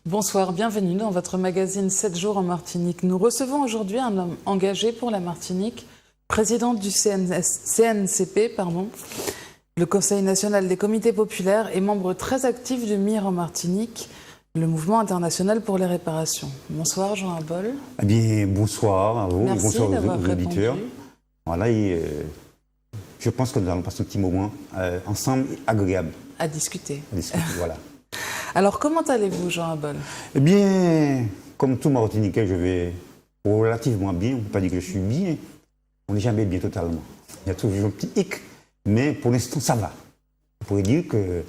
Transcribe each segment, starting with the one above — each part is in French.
Bonsoir, bienvenue dans votre magazine 7 jours en Martinique. Nous recevons aujourd'hui un homme engagé pour la Martinique, président du CNCP, le Conseil national des comités populaires et membre très actif du MIR en Martinique, le mouvement international pour les réparations. Bonsoir Jean Abol. Eh bien, bonsoir à vous, merci bonsoir aux auditeurs. Répondu. Voilà, je pense que nous allons passer un petit moment ensemble agréable. À discuter. Voilà. Alors, comment allez-vous, Jean Abol? Eh bien, comme tout Martiniquais, je vais relativement bien. On ne peut pas dire que je suis bien. On n'est jamais bien totalement. Il y a toujours un petit hic, mais pour l'instant, ça va. On pourrait dire que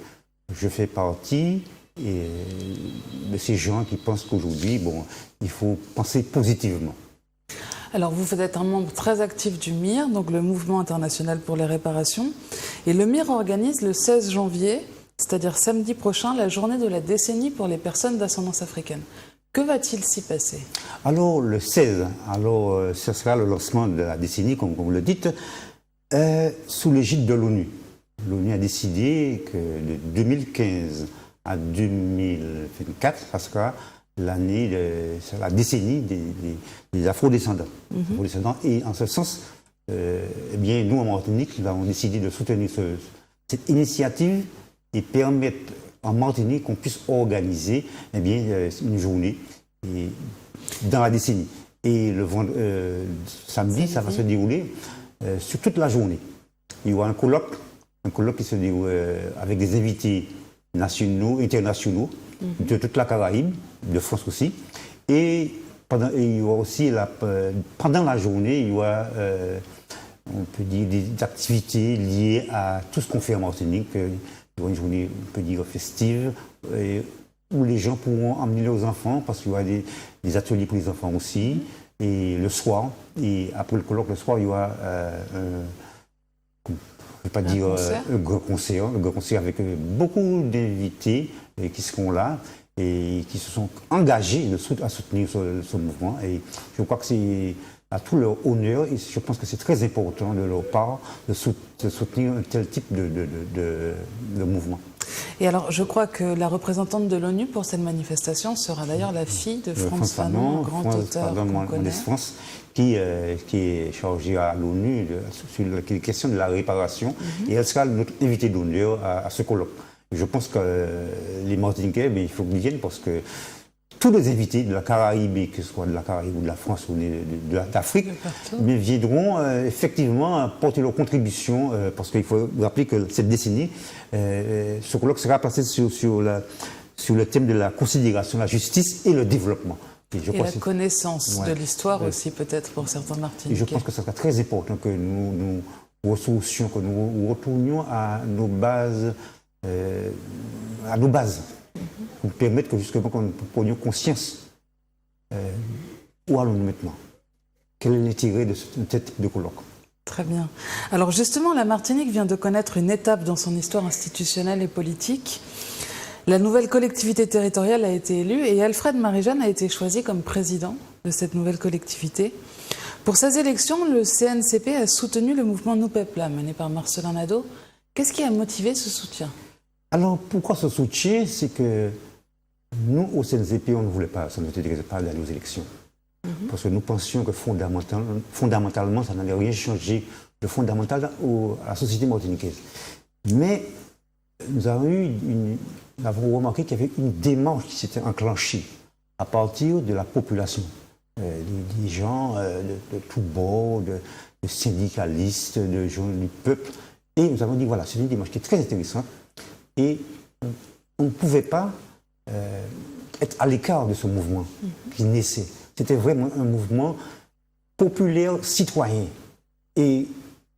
je fais partie de ces gens qui pensent qu'aujourd'hui, il faut penser positivement. Alors, vous êtes un membre très actif du MIR, donc le Mouvement international pour les réparations. Et le MIR organise le 16 janvier, c'est-à-dire samedi prochain, la journée de la décennie pour les personnes d'ascendance africaine. Que va-t-il s'y passer? Alors, le 16, ce sera le lancement de la décennie, comme vous le dites, sous l'égide de l'ONU. L'ONU a décidé que de 2015 à 2024, ça sera l'année, la décennie des afro-descendants. Et en ce sens, eh bien, nous, en Martinique, nous avons décidé de soutenir cette initiative et permettre en Martinique qu'on puisse organiser une journée dans la décennie. Et le samedi, ça va se dérouler sur toute la journée. Il y aura un colloque qui se déroule avec des invités nationaux, internationaux, de toute la Caraïbe, de France aussi. Et il y aura aussi, pendant la journée, il y aura, on peut dire, des activités liées à tout ce qu'on fait en Martinique. Il y aura une journée, on peut dire, festive, où les gens pourront emmener leurs enfants, parce qu'il y aura des ateliers pour les enfants aussi. Et le soir, et après le colloque, le soir, il y aura un grand concert avec beaucoup d'invités qui seront là et qui se sont engagés à soutenir ce mouvement. Et je crois que c'est à tout leur honneur et je pense que c'est très important de leur part de soutenir un tel type de mouvement. Et alors, je crois que la représentante de l'ONU pour cette manifestation sera d'ailleurs la fille de Frantz Fanon, grand auteur qu'on connaît. France, qui est chargée à l'ONU sur les questions de la réparation. Et elle sera notre invitée d'honneur à ce colloque. Je pense que les Martiniquais, il faut qu'ils viennent parce que tous les invités de la Caraïbe, que ce soit de la Caraïbe ou de la France ou d'Afrique, viendront effectivement porter leur contribution parce qu'il faut rappeler que cette décennie, ce colloque sera placé sur le thème de la considération, la justice et le développement. Et la connaissance de l'histoire aussi peut-être pour certains Martiniquais. Et je pense que ce sera très important que nous ressourcions, que nous retournions à nos bases, pour permettre que justement nous prenions conscience où allons-nous maintenant, quel est l'intérêt de ce type de colloque. Très bien. Alors justement, la Martinique vient de connaître une étape dans son histoire institutionnelle et politique. La nouvelle collectivité territoriale a été élue et Alfred Marie-Jeanne a été choisi comme président de cette nouvelle collectivité. Pour ces élections, le CNCP a soutenu le mouvement Nous Pepla, mené par Marcelin Nadeau. Qu'est-ce qui a motivé ce soutien? Alors, pourquoi ce soutien? C'est que nous, au CNCP, on ne voulait pas, ça ne nous intéressait pas d'aller aux élections. Parce que nous pensions que fondamentalement, ça n'allait rien changer de fondamental à la société martiniquaise. Mais nous avons remarqué qu'il y avait une démarche qui s'était enclenchée à partir de la population. Des gens de tous bords, de syndicalistes, de gens du peuple. Et nous avons dit, voilà, c'est une démarche qui est très intéressante. Et on ne pouvait pas être à l'écart de ce mouvement qui naissait. C'était vraiment un mouvement populaire citoyen. Et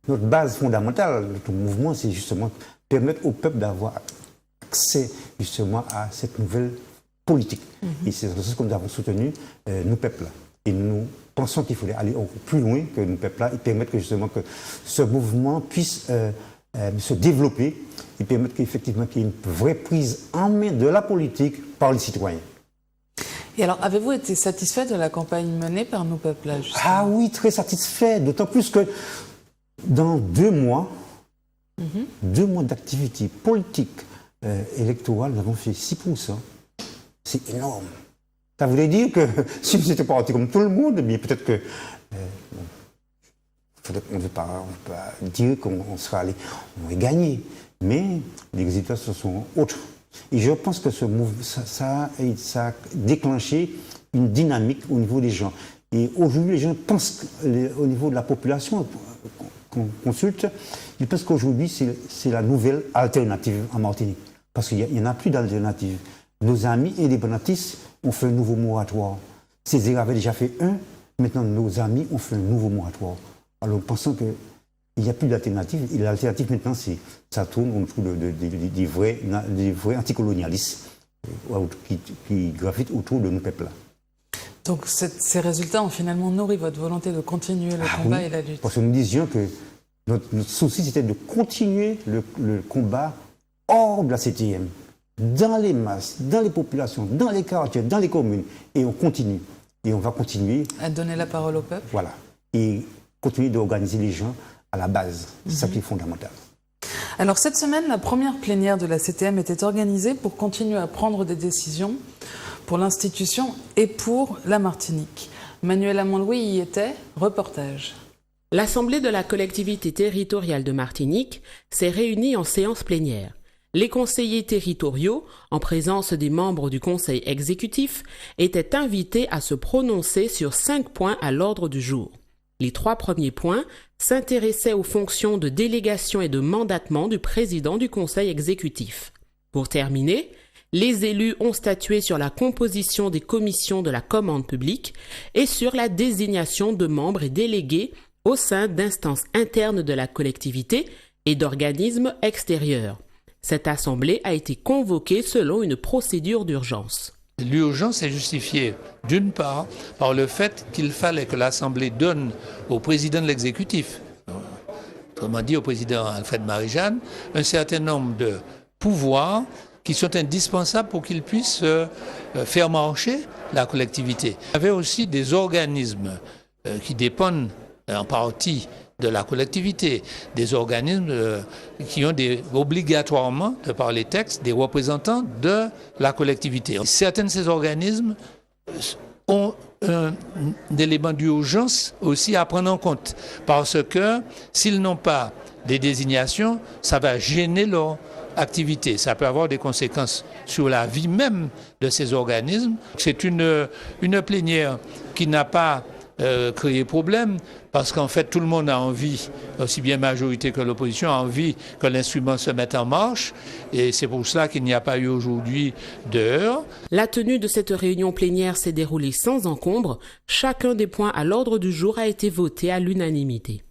notre base fondamentale de notre mouvement, c'est justement permettre au peuple d'avoir accès justement à cette nouvelle politique. Et c'est ce que nous avons soutenu, Nous Pepla. Et nous pensons qu'il fallait aller encore plus loin que Nous Pepla et permettre que justement que ce mouvement puisse se développer et permettre qu'effectivement qu'il y ait une vraie prise en main de la politique par les citoyens. Et alors, avez-vous été satisfait de la campagne menée par Nous Pepla, justement? Ah oui, très satisfait, d'autant plus que dans 2 mois, 2 mois d'activité politique électorale, nous avons fait 6%. c'est énorme. Ça voulait dire que si nous étions partis comme tout le monde, bien peut-être que on ne peut pas dire qu'on sera allé, on va gagner. Mais les résultats ce sont autres. Et je pense que ce mouvement, ça a déclenché une dynamique au niveau des gens. Et aujourd'hui, les gens pensent, au niveau de la population qu'on consulte, ils pensent qu'aujourd'hui, c'est la nouvelle alternative en Martinique. Parce qu'il n'y en a plus d'alternative. Nos amis indépendantistes ont fait un nouveau moratoire. Césaire avait déjà fait un, maintenant nos amis ont fait un nouveau moratoire. Alors pensons qu'il n'y a plus d'alternative. Et l'alternative maintenant, ça tourne autour des vrais anticolonialistes qui gravitent autour de nos peuples-là. Donc ces résultats ont finalement nourri votre volonté de continuer le combat et la lutte. Parce que nous disions que notre souci, c'était de continuer le combat hors de la CTM, dans les masses, dans les populations, dans les quartiers, dans les communes. Et on continue. Et on va continuer. À donner la parole au peuple. Voilà. Et continuer d'organiser les gens à la base. C'est ça qui est fondamental. Alors cette semaine, la première plénière de la CTM était organisée pour continuer à prendre des décisions pour l'institution et pour la Martinique. Manuel Amand-Louis y était, reportage. L'Assemblée de la collectivité territoriale de Martinique s'est réunie en séance plénière. Les conseillers territoriaux, en présence des membres du conseil exécutif, étaient invités à se prononcer sur 5 points à l'ordre du jour. Les 3 premiers points s'intéressaient aux fonctions de délégation et de mandatement du président du conseil exécutif. Pour terminer, les élus ont statué sur la composition des commissions de la commande publique et sur la désignation de membres et délégués au sein d'instances internes de la collectivité et d'organismes extérieurs. Cette assemblée a été convoquée selon une procédure d'urgence. L'urgence est justifiée, d'une part, par le fait qu'il fallait que l'Assemblée donne au président de l'exécutif, autrement dit au président Alfred Marie-Jeanne, un certain nombre de pouvoirs qui sont indispensables pour qu'il puisse faire marcher la collectivité. Il y avait aussi des organismes qui dépendent en partie de la collectivité, des organismes qui ont obligatoirement, de par les textes, des représentants de la collectivité. Certains de ces organismes ont un élément d'urgence aussi à prendre en compte, parce que s'ils n'ont pas des désignations, ça va gêner leur activité. Ça peut avoir des conséquences sur la vie même de ces organismes. C'est une plénière qui n'a pas créé problème, parce qu'en fait tout le monde a envie, aussi bien majorité que l'opposition, a envie que l'instrument se mette en marche, et c'est pour cela qu'il n'y a pas eu aujourd'hui d'heure. La tenue de cette réunion plénière s'est déroulée sans encombre. Chacun des points à l'ordre du jour a été voté à l'unanimité.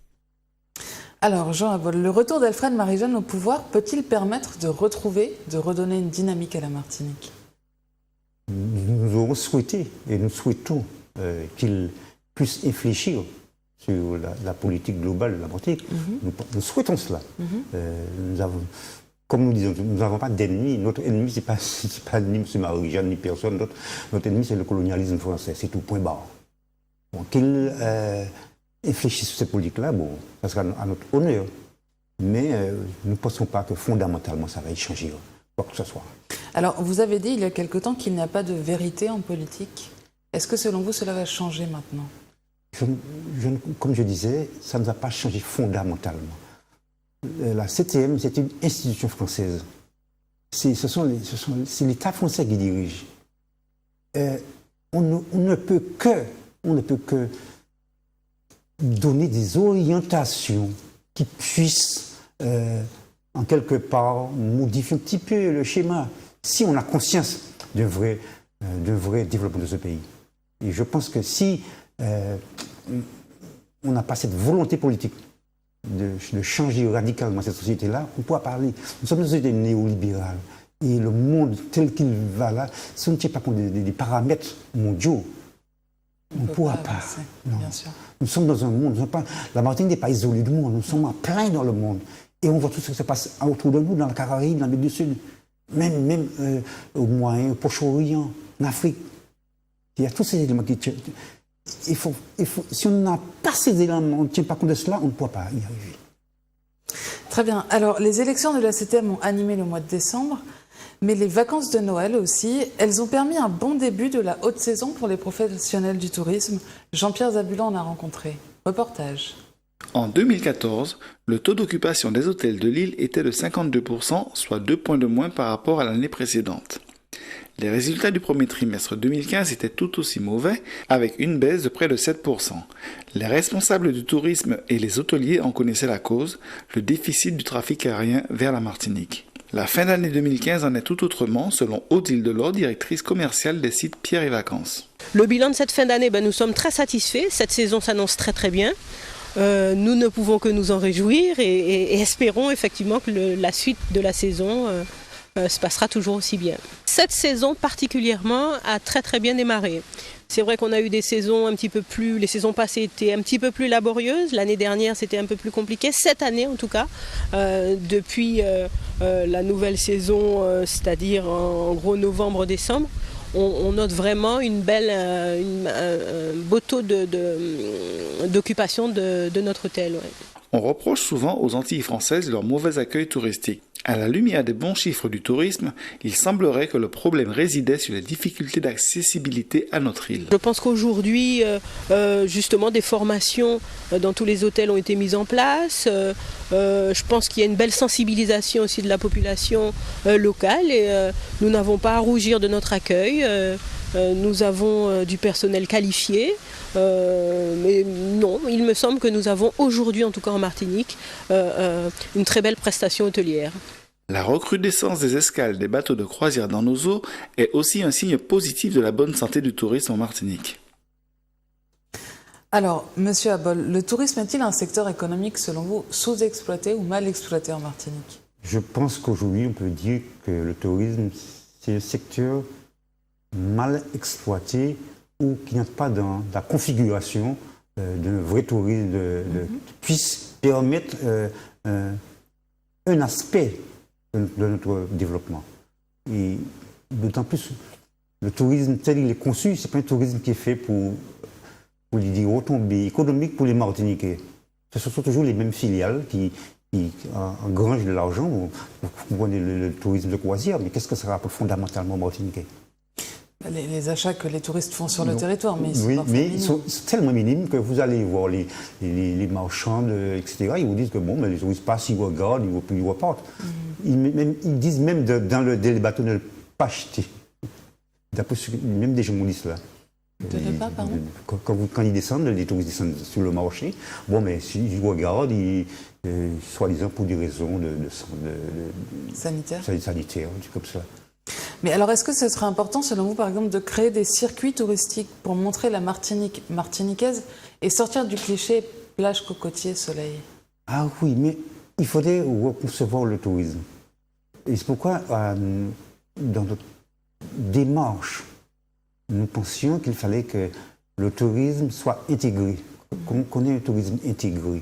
Alors Jean Abol, le retour d'Alfred Marie-Jeanne au pouvoir peut-il permettre de redonner une dynamique à la Martinique? Nous aurons souhaité, et nous souhaitons qu'il puisse infléchir sur la politique globale de la Martinique. Nous souhaitons cela. Comme nous disons, nous n'avons pas d'ennemis. Notre ennemi, ce n'est pas ni M. Marie-Jeanne, ni personne d'autre. Notre ennemi, c'est le colonialisme français. C'est tout, point barre. Donc, qu'il infléchisse sur cette politique-là, bon, ça sera à notre honneur. Mais nous ne pensons pas que fondamentalement, ça va y changer, quoi que ce soit. Alors, vous avez dit il y a quelque temps qu'il n'y a pas de vérité en politique. Est-ce que selon vous, cela va changer maintenant? Comme je disais, ça ne va pas changer fondamentalement. La CTM, c'est une institution française. C'est l'État français qui dirige. On ne peut que donner des orientations qui puissent, en quelque part, modifier un petit peu le schéma, si on a conscience d'un vrai développement de ce pays. Et je pense que si on n'a pas cette volonté politique de changer radicalement cette société-là, on pourra parler. Nous sommes une société néolibérale. Et le monde tel qu'il va là, si on ne tient pas compte des paramètres mondiaux, on ne pourra pas. Non. Bien sûr. Nous sommes dans un monde, la Martinique n'est pas isolée du monde, nous sommes en plein dans le monde. Et on voit tout ce qui se passe autour de nous, dans la Caraïbe, dans l'Amérique du Sud, même au Moyen, au Proche-Orient, en Afrique. Il y a tous ces éléments qui... si on n'a pas ces éléments, on ne tient pas compte de cela, on ne pourra pas y arriver. Très bien. Alors, les élections de la CTM ont animé le mois de décembre, Mais les vacances de Noël aussi, elles ont permis un bon début de la haute saison pour les professionnels du tourisme. Jean-Pierre Zabulan en a rencontré. Reportage. En 2014, le taux d'occupation des hôtels de l'île était de 52%, soit 2 points de moins par rapport à l'année précédente. Les résultats du premier trimestre 2015 étaient tout aussi mauvais, avec une baisse de près de 7%. Les responsables du tourisme et les hôteliers en connaissaient la cause, le déficit du trafic aérien vers la Martinique. La fin d'année 2015 en est tout autrement, selon Odile Delors, directrice commerciale des sites Pierre et Vacances. Le bilan de cette fin d'année, nous sommes très satisfaits. Cette saison s'annonce très très bien. Nous ne pouvons que nous en réjouir et espérons effectivement que la suite de la saison se passera toujours aussi bien. Cette saison particulièrement a très très bien démarré. C'est vrai qu'on a eu des saisons les saisons passées étaient un petit peu plus laborieuses. L'année dernière c'était un peu plus compliqué. Cette année en tout cas, depuis la nouvelle saison, c'est-à-dire en gros novembre-décembre, on note vraiment un beau taux d'occupation de notre hôtel. Ouais. On reproche souvent aux Antilles françaises leur mauvais accueil touristique. À la lumière des bons chiffres du tourisme, il semblerait que le problème résidait sur les difficultés d'accessibilité à notre île. Je pense qu'aujourd'hui, justement, des formations dans tous les hôtels ont été mises en place. Je pense qu'il y a une belle sensibilisation aussi de la population locale et nous n'avons pas à rougir de notre accueil. Nous avons du personnel qualifié, mais non, il me semble que nous avons aujourd'hui, en tout cas en Martinique, une très belle prestation hôtelière. La recrudescence des escales des bateaux de croisière dans nos eaux est aussi un signe positif de la bonne santé du tourisme en Martinique. Alors, Monsieur Abol, le tourisme est-il un secteur économique, selon vous, sous-exploité ou mal exploité en Martinique? Je pense qu'aujourd'hui, on peut dire que le tourisme, c'est un secteur mal exploité ou qui n'est pas dans la configuration d'un vrai tourisme qui puisse permettre un aspect de notre développement. Et d'autant plus, le tourisme tel qu'il est conçu, ce n'est pas un tourisme qui est fait pour les retombées économiques pour les Martiniquais. Ce sont toujours les mêmes filiales qui engrangent de l'argent. Vous comprenez le tourisme de croisière, mais qu'est-ce que ça rapporte fondamentalement aux Martiniquais? Les achats que les touristes font sur le territoire, mais ils sont tellement minimes que vous allez voir les marchands, etc. Ils vous disent que bon, les touristes passent, ils regardent, ils repartent. Ils disent même dans le bateau de ne pas acheter. D'après même des journalistes là. De ne pas, pardon. Quand ils descendent, les touristes descendent sur le marché. Bon, mais s'ils regardent, soi-disant pour des raisons sanitaires, comme ça. Mais alors, est-ce que ce serait important, selon vous, par exemple, de créer des circuits touristiques pour montrer la Martinique martiniquaise et sortir du cliché plage, cocotier, soleil? Ah oui, mais il faudrait reconcevoir le tourisme. Et c'est pourquoi, dans notre démarche, nous pensions qu'il fallait que le tourisme soit intégré, qu'on ait un tourisme intégré,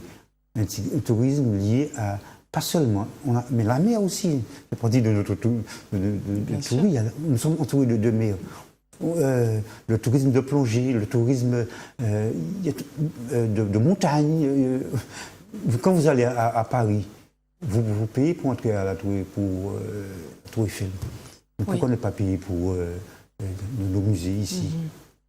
un tourisme lié à... Pas seulement, mais la mer aussi. C'est pour dire de notre tourisme. Nous sommes entourés de deux mers. Le tourisme de plongée, le tourisme de montagne. Quand vous allez à Paris, vous payez pour entrer à la Tour Eiffel. Pourquoi ne pas payer pour nos musées ici,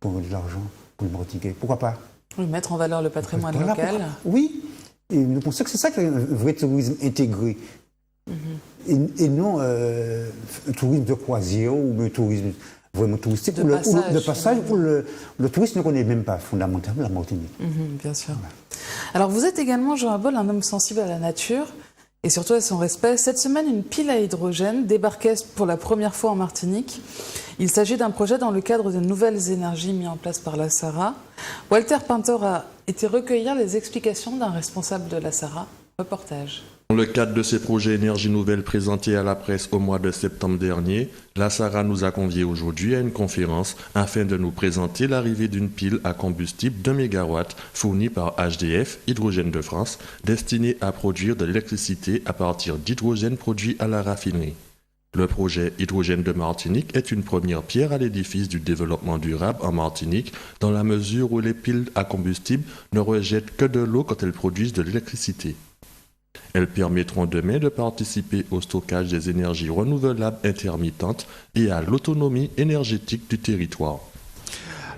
pour de l'argent, pour le Martiniquais? Pourquoi pas? Oui, mettre en valeur le patrimoine local. Oui. Et nous pensons que c'est ça un vrai tourisme intégré. Et non un tourisme de croisière ou un tourisme vraiment touristique. De passage où le touriste ne connaît même pas fondamentalement la Martinique. Bien sûr. Voilà. Alors vous êtes également, Jean Abol, un homme sensible à la nature et surtout à son respect. Cette semaine, une pile à hydrogène débarquait pour la première fois en Martinique. Il s'agit d'un projet dans le cadre de nouvelles énergies mis en place par la SARA. Walter Pintor a été recueillir les explications d'un responsable de la SARA. Reportage. Dans le cadre de ces projets énergie nouvelle présentés à la presse au mois de septembre dernier, la SARA nous a conviés aujourd'hui à une conférence afin de nous présenter l'arrivée d'une pile à combustible d'1 MW fournie par HDF, Hydrogène de France, destinée à produire de l'électricité à partir d'hydrogène produit à la raffinerie. Le projet Hydrogène de Martinique est une première pierre à l'édifice du développement durable en Martinique dans la mesure où les piles à combustible ne rejettent que de l'eau quand elles produisent de l'électricité. Elles permettront demain de participer au stockage des énergies renouvelables intermittentes et à l'autonomie énergétique du territoire.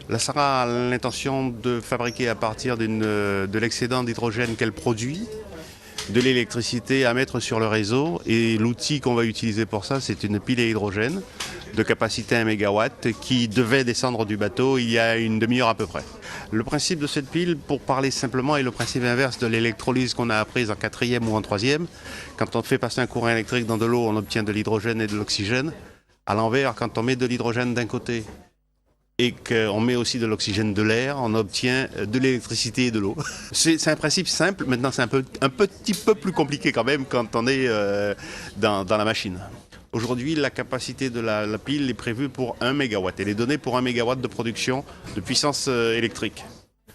La SARA a l'intention de fabriquer à partir de l'excédent d'hydrogène qu'elle produit, de l'électricité à mettre sur le réseau. Et l'outil qu'on va utiliser pour ça, c'est une pile à hydrogène de capacité 1 MW qui devait descendre du bateau il y a une demi-heure à peu près. Le principe de cette pile, pour parler simplement, est le principe inverse de l'électrolyse qu'on a apprise en 4e ou en 3e. Quand on fait passer un courant électrique dans de l'eau, on obtient de l'hydrogène et de l'oxygène. À l'envers, quand on met de l'hydrogène d'un côté et qu'on met aussi de l'oxygène de l'air, on obtient de l'électricité et de l'eau. C'est un principe simple, maintenant c'est un petit peu plus compliqué quand même quand on est dans la machine. Aujourd'hui, la capacité de la pile est prévue pour 1 MW. Elle est donnée pour 1 MW de production de puissance électrique.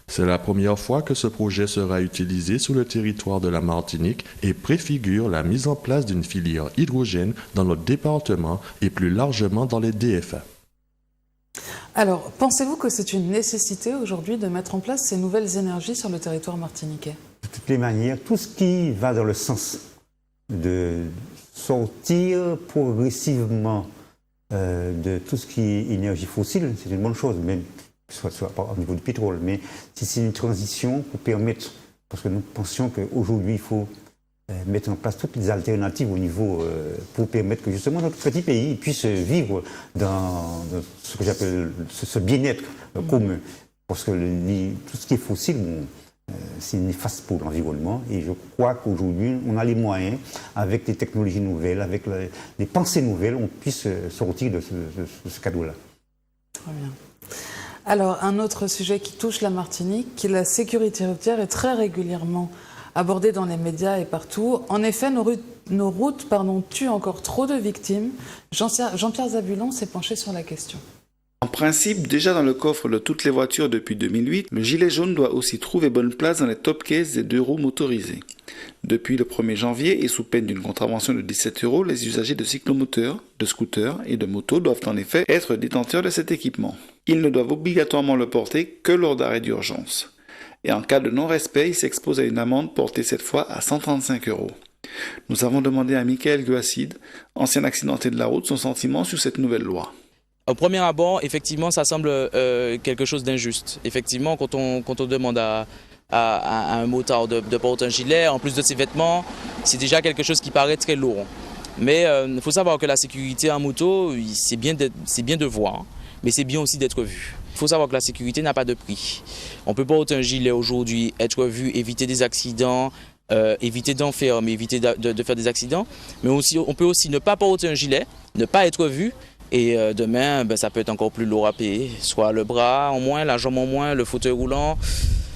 C'est la première fois que ce projet sera utilisé sur le territoire de la Martinique et préfigure la mise en place d'une filière hydrogène dans notre département et plus largement dans les DFA. Alors, pensez-vous que c'est une nécessité aujourd'hui de mettre en place ces nouvelles énergies sur le territoire martiniquais? De toutes les manières, tout ce qui va dans le sens de sortir progressivement de tout ce qui est énergie fossile, c'est une bonne chose, même soit au niveau du pétrole. Mais si c'est une transition pour permettre, parce que nous pensions qu'aujourd'hui, il faut mettre en place toutes les alternatives au niveau pour permettre que justement notre petit pays puisse vivre dans ce que j'appelle ce bien-être commun. Parce que tout ce qui est fossile, c'est néfaste pour l'environnement. Et je crois qu'aujourd'hui, on a les moyens, avec les technologies nouvelles, avec les pensées nouvelles, on puisse sortir de ce cadre-là. Très bien. Alors, un autre sujet qui touche la Martinique, la sécurité routière est très régulièrement abordée dans les médias et partout. En effet, nos routes tuent encore trop de victimes. Jean-Pierre Zabulon s'est penché sur la question. En principe, déjà dans le coffre de toutes les voitures depuis 2008, le gilet jaune doit aussi trouver bonne place dans les top cases des 2 roues motorisées. Depuis le 1er janvier, et sous peine d'une contravention de 17 €, les usagers de cyclomoteurs, de scooters et de motos doivent en effet être détenteurs de cet équipement. Ils ne doivent obligatoirement le porter que lors d'arrêts d'urgence. Et en cas de non-respect, ils s'exposent à une amende portée cette fois à 135 €. Nous avons demandé à Michael Guacide, ancien accidenté de la route, son sentiment sur cette nouvelle loi. Au premier abord, effectivement, ça semble quelque chose d'injuste. Effectivement, quand on demande à un motard de porter un gilet, en plus de ses vêtements, c'est déjà quelque chose qui paraît très lourd. Mais il faut savoir que la sécurité en moto, c'est bien de voir, mais c'est bien aussi d'être vu. Il faut savoir que la sécurité n'a pas de prix. On peut porter un gilet aujourd'hui, être vu, éviter des accidents, éviter d'enfermer, éviter de faire des accidents. Mais aussi, on peut aussi ne pas porter un gilet, ne pas être vu. Et demain, ça peut être encore plus lourd à payer. Soit le bras en moins, la jambe en moins, le fauteuil roulant.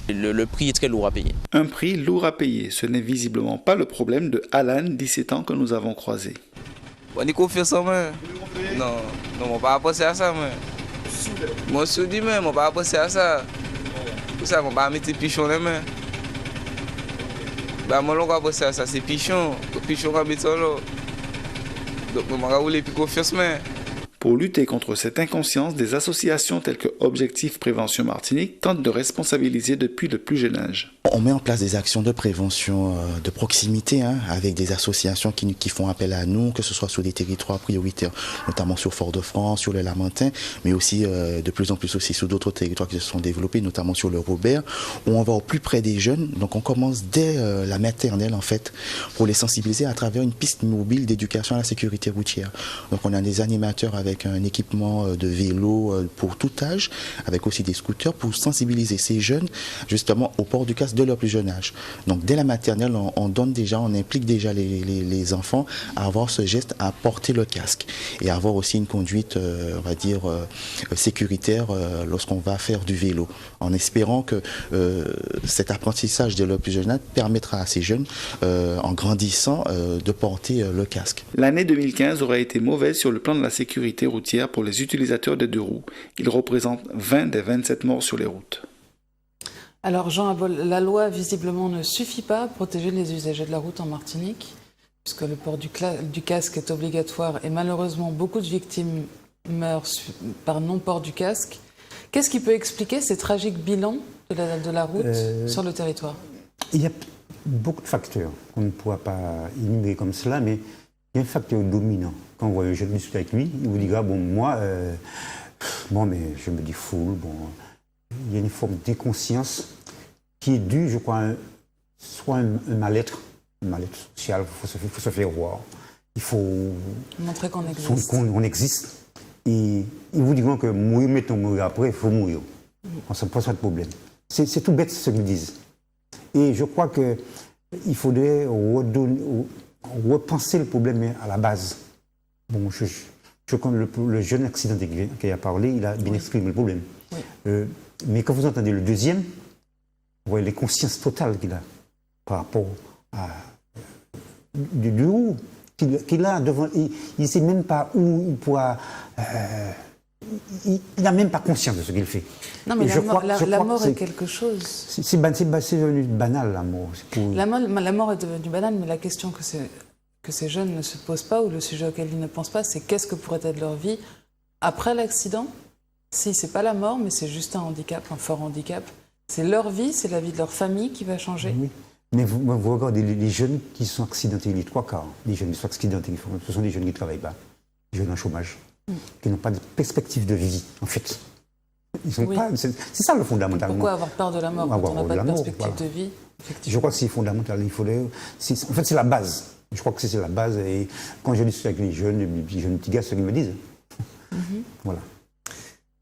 Le prix est très lourd à payer. Un prix lourd à payer, ce n'est visiblement pas le problème de Alan, 17 ans, que nous avons croisé. On est confiant ça, moi. Non, on ne va pas penser à ça, moi. Moi, je dis, mais on ne va pas penser à ça. Pour ça, on ne va pas mettre pichon les mains. Moi, on va penser à ça, c'est pichon. Pichon, on va mettre ça là. Donc, on va rouler plus confiance, mais. Pour lutter contre cette inconscience, des associations telles que Objectif Prévention Martinique tentent de responsabiliser depuis le plus jeune âge. On met en place des actions de prévention de proximité avec des associations qui font appel à nous, que ce soit sur des territoires prioritaires, notamment sur Fort-de-France, sur le Lamentin, mais aussi de plus en plus aussi sur d'autres territoires qui se sont développés, notamment sur le Robert, où on va au plus près des jeunes. Donc on commence dès la maternelle en fait, pour les sensibiliser à travers une piste mobile d'éducation à la sécurité routière. Donc on a des animateurs avec un équipement de vélo pour tout âge, avec aussi des scooters pour sensibiliser ces jeunes justement au port du casque de leur plus jeune âge. Donc dès la maternelle, on implique déjà les enfants à avoir ce geste, à porter le casque et à avoir aussi une conduite, on va dire, sécuritaire lorsqu'on va faire du vélo, en espérant que cet apprentissage de leur plus jeune âge permettra à ces jeunes, en grandissant, de porter le casque. L'année 2015 aurait été mauvaise sur le plan de la sécurité routière pour les utilisateurs des 2 roues. Ils représentent 20 des 27 morts sur les routes. Alors Jean Abol, la loi visiblement ne suffit pas à protéger les usagers de la route en Martinique, puisque le port du casque est obligatoire et malheureusement beaucoup de victimes meurent par non-port du casque. Qu'est-ce qui peut expliquer ces tragiques bilans de la route sur le territoire? Il y a beaucoup de facteurs qu'on ne pourra pas énumérer comme cela, mais il y a un facteur dominant. Quand on voit un jeune discuter avec lui, il vous dira, bon, moi, mais je me défoule, bon, il y a une forme d'inconscience qui est due, je crois, soit un mal-être social, il faut se faire voir, il faut montrer qu'on existe. Qu'on existe. Et ils vous diront que mourir, mettons mourir après, il faut mourir. Ça ne pose pas de problème. C'est tout bête ce qu'ils disent. Et je crois qu'il faudrait repenser le problème à la base. Bon, je connais le jeune accidenté qui a parlé, il a bien exprimé le problème. Oui. Mais quand vous entendez le deuxième, vous voyez les consciences totales qu'il a par rapport à du haut qu'il a devant. Il ne sait même pas où il pourra. Il n'a même pas conscience de ce qu'il fait. Non, mais la mort est quelque chose. C'est devenu banal, la mort. La mort est devenue banale, mais la question que ces jeunes ne se posent pas, ou le sujet auquel ils ne pensent pas, c'est qu'est-ce que pourrait être leur vie après l'accident. Si, c'est pas la mort, mais c'est juste un handicap, un fort handicap. C'est leur vie, c'est la vie de leur famille qui va changer. Oui. Mais vous regardez les jeunes qui sont accidentés, les 3 quarts, les jeunes qui sont accidentés, ce sont des jeunes qui ne travaillent pas, des jeunes en chômage, qui n'ont pas de perspective de vie, en fait. Ils ont pas, c'est ça le fondamental. Pourquoi avoir peur de la mort quand on n'a pas de perspective de vie? Je crois que c'est fondamental. En fait, c'est la base. Je crois que c'est la base. Et quand je discute avec les jeunes petits gars, ce qu'ils me disent. Voilà.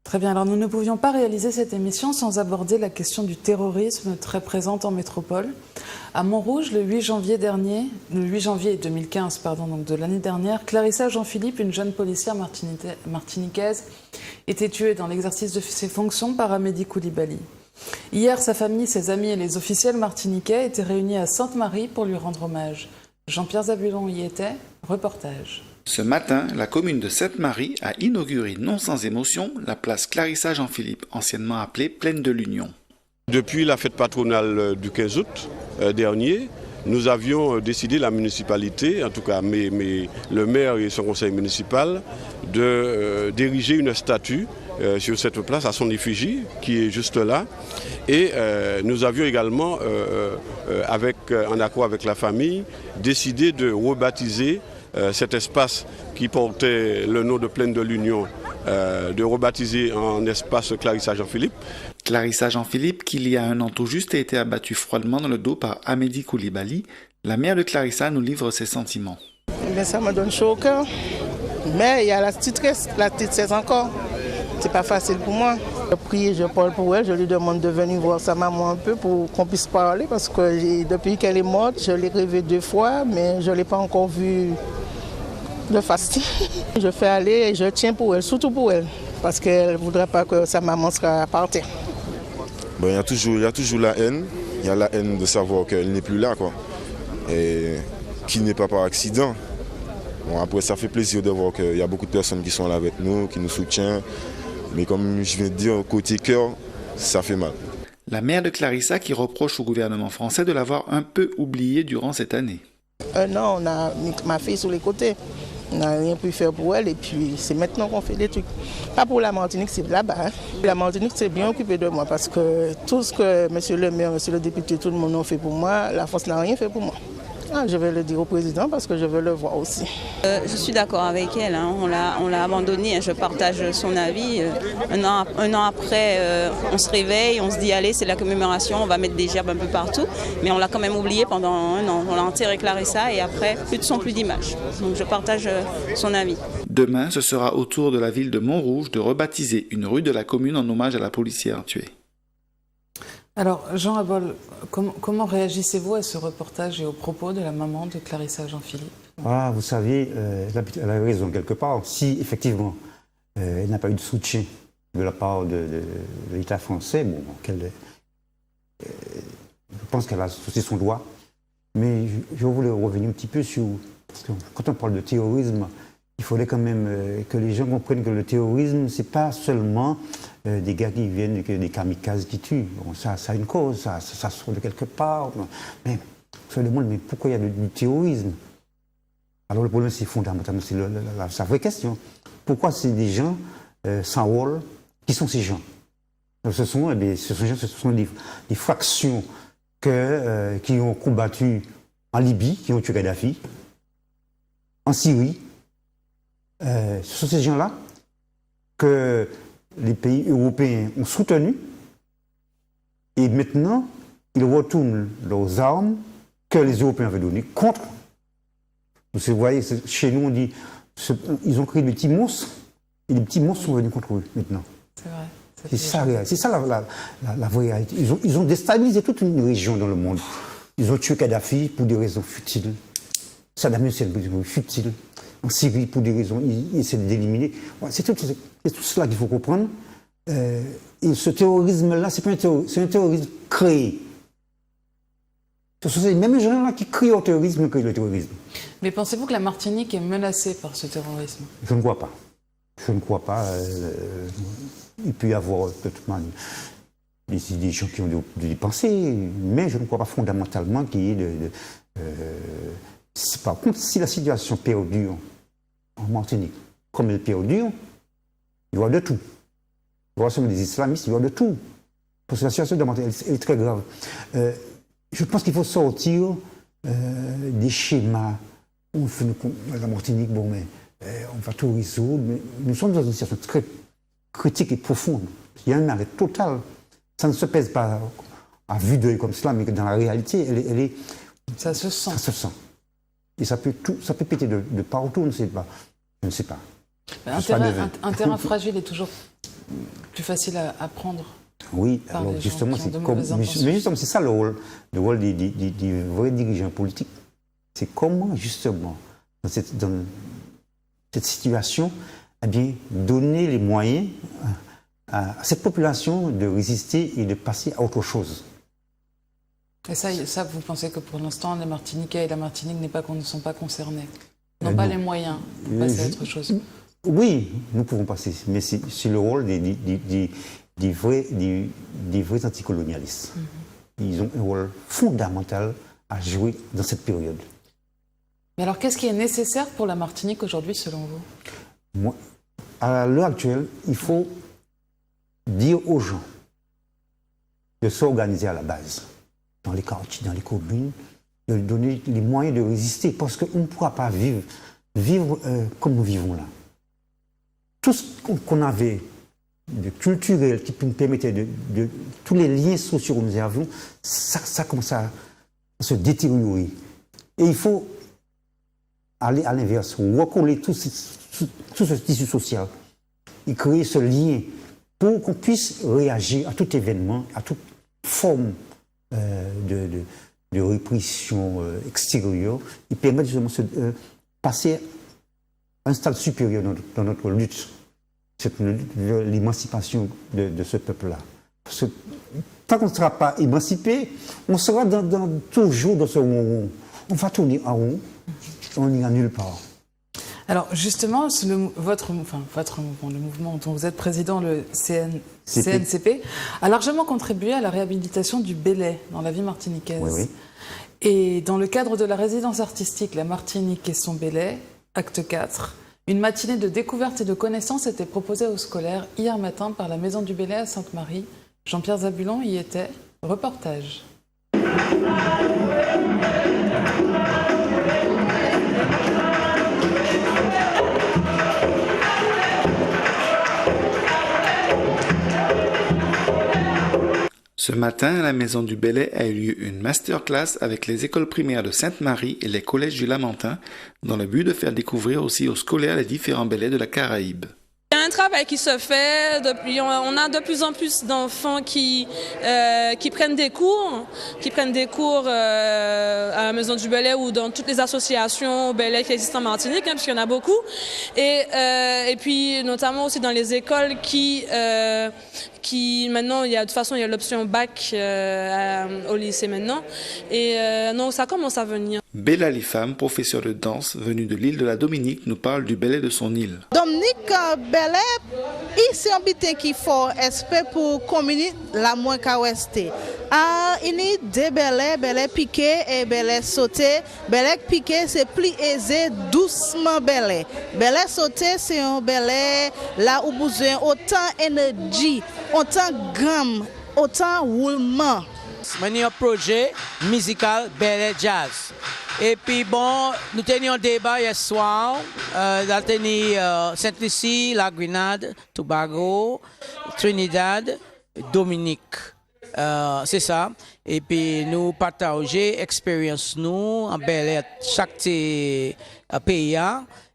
Très bien, alors nous ne pouvions pas réaliser cette émission sans aborder la question du terrorisme très présente en métropole. À Montrouge, le 8 janvier 2015, donc de l'année dernière, Clarissa Jean-Philippe, une jeune policière martiniquaise, était tuée dans l'exercice de ses fonctions par Amédi Koulibaly. Hier, sa famille, ses amis et les officiels martiniquais étaient réunis à Sainte-Marie pour lui rendre hommage. Jean-Pierre Zabulon y était, reportage. Ce matin, la commune de Sainte-Marie a inauguré non sans émotion la place Clarissa Jean-Philippe, anciennement appelée Plaine de l'Union. Depuis la fête patronale du 15 août dernier, nous avions décidé, la municipalité, en tout cas le maire et son conseil municipal, d'ériger une statue sur cette place à son effigie, qui est juste là. Et nous avions également, en accord avec la famille, décidé de rebaptiser cet espace qui portait le nom de Plaine de l'Union, de rebaptiser en espace Clarissa Jean-Philippe. Clarissa Jean-Philippe, qui il y a un an tout juste a été abattue froidement dans le dos par Amédi Koulibaly, la mère de Clarissa nous livre ses sentiments. Mais ça me donne chaud au cœur, mais il y a la tristesse encore. C'est pas facile pour moi. Je prie, je parle pour elle, je lui demande de venir voir sa maman un peu pour qu'on puisse parler, parce que depuis qu'elle est morte, je l'ai rêvée 2 fois, mais je ne l'ai pas encore vue de face. Je fais aller et je tiens pour elle, surtout pour elle, parce qu'elle ne voudrait pas que sa maman soit par terre. Bon, il y a toujours la haine. Il y a la haine de savoir qu'elle n'est plus là, quoi. Et qu'il n'est pas par accident. Bon, après, ça fait plaisir de voir qu'il y a beaucoup de personnes qui sont là avec nous, qui nous soutiennent. Mais comme je viens de dire, côté cœur, ça fait mal. La mère de Clarissa qui reproche au gouvernement français de l'avoir un peu oubliée durant cette année. Non, on a mis ma fille sur les côtés. On n'a rien pu faire pour elle et puis c'est maintenant qu'on fait des trucs. Pas pour la Martinique, c'est là-bas. La Martinique s'est bien occupée de moi parce que tout ce que monsieur le maire, monsieur le député, tout le monde a fait pour moi, la France n'a rien fait pour moi. Je vais le dire au président parce que je veux le voir aussi. Je suis d'accord avec elle, on l'a abandonnée, je partage son avis. Un an après, on se réveille, on se dit allez, c'est la commémoration, on va mettre des gerbes un peu partout. Mais on l'a quand même oublié pendant un an. On l'a enterré Clarissa et après, plus de son, plus d'image. Donc je partage son avis. Demain, ce sera au tour de la ville de Montrouge de rebaptiser une rue de la commune en hommage à la policière tuée. Alors, Jean Abol, comment réagissez-vous à ce reportage et aux propos de la maman de Clarissa Jean-Philippe? Vous savez, elle a raison quelque part. Si, effectivement, elle n'a pas eu de soutien de la part de l'État français, je pense qu'elle a sauté son doigt. Mais je voulais revenir un petit peu sur... Parce que quand on parle de terrorisme, il faudrait quand même que les gens comprennent que le terrorisme, c'est pas seulement des gars qui viennent, des kamikazes qui tuent. Bon, ça a une cause, ça sort de quelque part. Mais on se demande, mais pourquoi il y a du terrorisme? Alors le problème, c'est fondamentalement, c'est la vraie question. Pourquoi c'est des gens sans rôle? Qui sont ces gens? Ce sont des fractions qui ont combattu en Libye, qui ont tué Kadhafi, en Syrie. Ce sont ces gens-là que les pays européens ont soutenus et maintenant ils retournent leurs armes que les Européens avaient données contre. Vous voyez, chez nous on dit, ils ont créé des petits monstres et les petits monstres sont venus contre eux maintenant. C'est vrai. C'est ça la vraie réalité. Ils ont déstabilisé toute une région dans le monde. Ils ont tué Kadhafi pour des raisons futiles. Saddam Hussein pour des raisons futiles. En Syrie pour des raisons, ils essaient d'éliminer. C'est tout cela qu'il faut comprendre. Et ce terrorisme-là, c'est un terrorisme créé. Ce sont les mêmes gens-là qui crient au terrorisme que le terrorisme. Mais pensez-vous que la Martinique est menacée par ce terrorisme? Je ne crois pas. Je ne crois pas. Il peut y avoir peut-être des gens qui ont des pensées, mais je ne crois pas fondamentalement qu'il y ait par contre, si la situation perdure en Martinique, comme elle perdure, il y aura de tout. Il y aura des islamistes, il y aura de tout. Parce que la situation de Martinique est très grave. Je pense qu'il faut sortir des schémas où la Martinique, bon, mais on va tout résoudre. Mais nous sommes dans une situation très critique et profonde. Il y a un arrêt total. Ça ne se pèse pas à vue d'œil comme cela, mais dans la réalité, elle est. Ça se sent. Ça se sent. Et ça peut péter de partout, on ne sait pas. Je ne sais pas. Un terrain fragile est toujours plus facile à prendre. Oui, alors justement, c'est ça le rôle des vrais dirigeants politiques. C'est comment, justement, dans cette situation, eh bien, donner les moyens à cette population de résister et de passer à autre chose. Et ça, vous pensez que pour l'instant, les Martiniquais et la Martinique ne sont pas concernés, n'ont pas les moyens de passer à autre chose? Oui, nous pouvons passer, mais c'est le rôle des vrais anticolonialistes. Ils ont un rôle fondamental à jouer dans cette période. Mais alors, qu'est-ce qui est nécessaire pour la Martinique aujourd'hui, selon vous? Moi, à l'heure actuelle, il faut dire aux gens de s'organiser à la base, dans les quartiers, dans les communes, de donner les moyens de résister, parce qu'on ne pourra pas vivre comme nous vivons là. Tout ce qu'on avait de culturel qui nous permettait de tous les liens sociaux que nous avions, ça commence à se détériorer. Et il faut aller à l'inverse, recoller tout ce tissu social et créer ce lien pour qu'on puisse réagir à tout événement, à toute forme de répression extérieure et permettre justement de passer à un stade supérieur dans notre lutte. C'est l'émancipation de ce peuple-là. Parce que tant qu'on ne sera pas émancipé, on sera toujours dans ce rond. On va tourner en rond, on n'ira nulle part. Alors justement, votre mouvement, le mouvement dont vous êtes président, le CNCP, a largement contribué à la réhabilitation du Bélait dans la vie martiniquaise. Oui. Et dans le cadre de la résidence artistique La Martinique et son Bélait, acte 4, une matinée de découverte et de connaissances était proposée aux scolaires hier matin par la Maison du Bélait à Sainte-Marie. Jean-Pierre Zabulon y était. Reportage. Ce matin, à la Maison du Bélait a eu lieu une masterclass avec les écoles primaires de Sainte-Marie et les collèges du Lamentin, dans le but de faire découvrir aussi aux scolaires les différents bélets de la Caraïbe. Il y a un travail qui se fait, on a de plus en plus d'enfants qui prennent des cours, à la Maison du Bélait ou dans toutes les associations Bélait qui existent en Martinique, puisqu'il y en a beaucoup, et puis notamment aussi dans les écoles qui maintenant, de toute façon, il y a l'option bac au lycée maintenant, et donc ça commence à venir. Bella Lifam, professeur de danse venue de l'île de la Dominique, nous parle du Bélait de son île. Dominique Bélait, ici on bitin qui faut espérer pour communiquer la moins qu'à ouester. Il y a deux Bélais piqué et Bélais sauté. Bélais piqué c'est plus aisé, doucement Bélais. Bélais sauté c'est un Bélais là où besoin autant d'énergie, autant gramme, autant roulement. C'est un projet musical Bel Air Jazz. Et puis bon, nous tenions un débat hier soir. Nous tenions Sainte-Lucie, la Grenade, Tobago, Trinidad, Dominique. C'est ça. Et puis nous partageons l'expérience nous en Bel Air, chaque pays.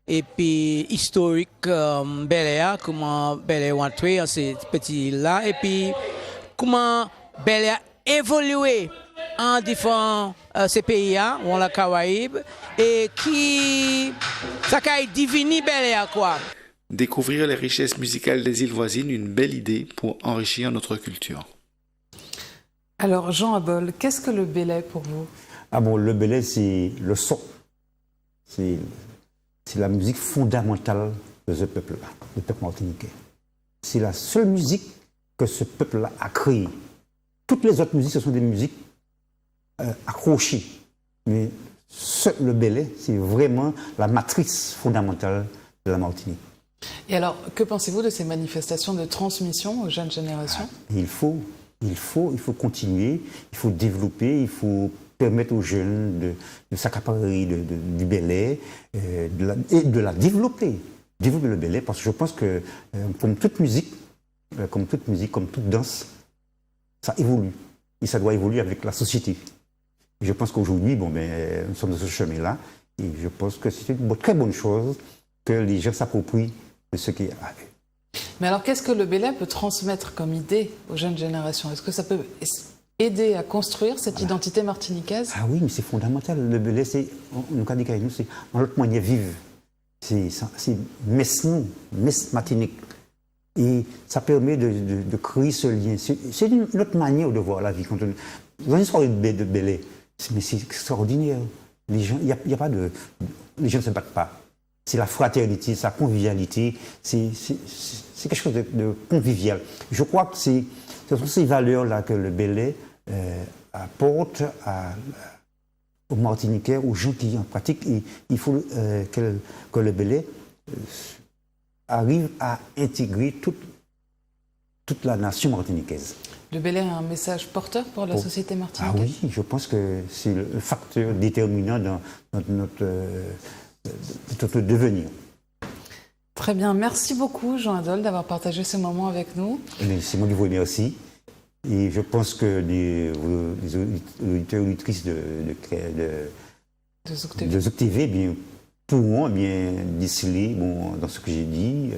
Et puis historique Bel Air, comment Bel Air entré dans ces petits îles-là. Et puis comment Bel Air évolué en différents ces pays-là, ou la Caraïbe, et qui ça a divini Bel Air quoi. Découvrir les richesses musicales des îles voisines, une belle idée pour enrichir notre culture. Alors Jean Abol, qu'est-ce que le belay pour vous? Ah bon, le belay c'est le son. C'est la musique fondamentale de ce peuple-là, le peuple martiniquais. C'est la seule musique que ce peuple-là a créée. Toutes les autres musiques, ce sont des musiques accrochées. Mais le belay, c'est vraiment la matrice fondamentale de la Martinique. Et alors, que pensez-vous de ces manifestations de transmission aux jeunes générations? Il faut continuer, il faut développer, il faut permettre aux jeunes de s'accaparer du belay et de la développer le belay, parce que je pense que comme toute musique, comme toute danse, ça évolue et ça doit évoluer avec la société. Et je pense qu'aujourd'hui, nous sommes dans ce chemin-là et je pense que c'est une très bonne chose que les gens s'approprient de ce qui est. Mais alors, qu'est-ce que le belay peut transmettre comme idée aux jeunes générations? Est-ce que ça peut aider à construire cette identité martiniquaise? Ah oui, mais c'est fondamental. Le belay, c'est notre manière vive. C'est messe Martinique. Et ça permet de créer ce lien. C'est une autre manière de voir la vie. Quand on a une soirée de belay, mais c'est extraordinaire. Les gens, les gens ne se battent pas. C'est la fraternité, c'est la convivialité, c'est quelque chose de convivial. Je crois que ce sont ces valeurs-là que le belay apporte aux Martiniquais, aux gens qui en pratiquent. Et il faut que le belay arrive à intégrer toute la nation martiniquaise. Le belay a un message porteur pour la société martiniquaise? Ah oui, je pense que c'est le facteur déterminant dans notre devenir. Très bien, merci beaucoup Jean Adol d'avoir partagé ce moment avec nous. C'est moi qui vous remercie. Et je pense que les auditeurs et auditrices de Zouk TV pourront déceler dans ce que j'ai dit,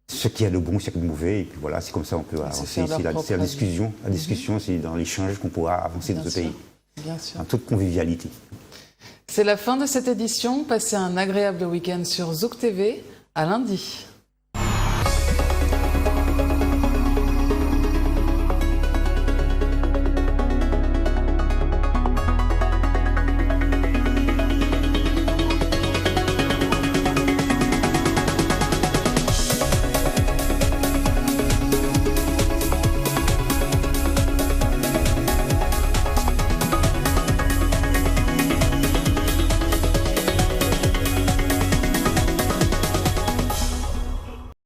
ce qu'il y a de bon, ce qu'il y a de mauvais. Et puis voilà, c'est comme ça qu'on peut avancer. C'est la discussion, c'est dans l'échange qu'on pourra avancer dans ce pays. Bien sûr. En toute convivialité. C'est la fin de cette édition. Passez un agréable week-end sur Zouk TV. À lundi.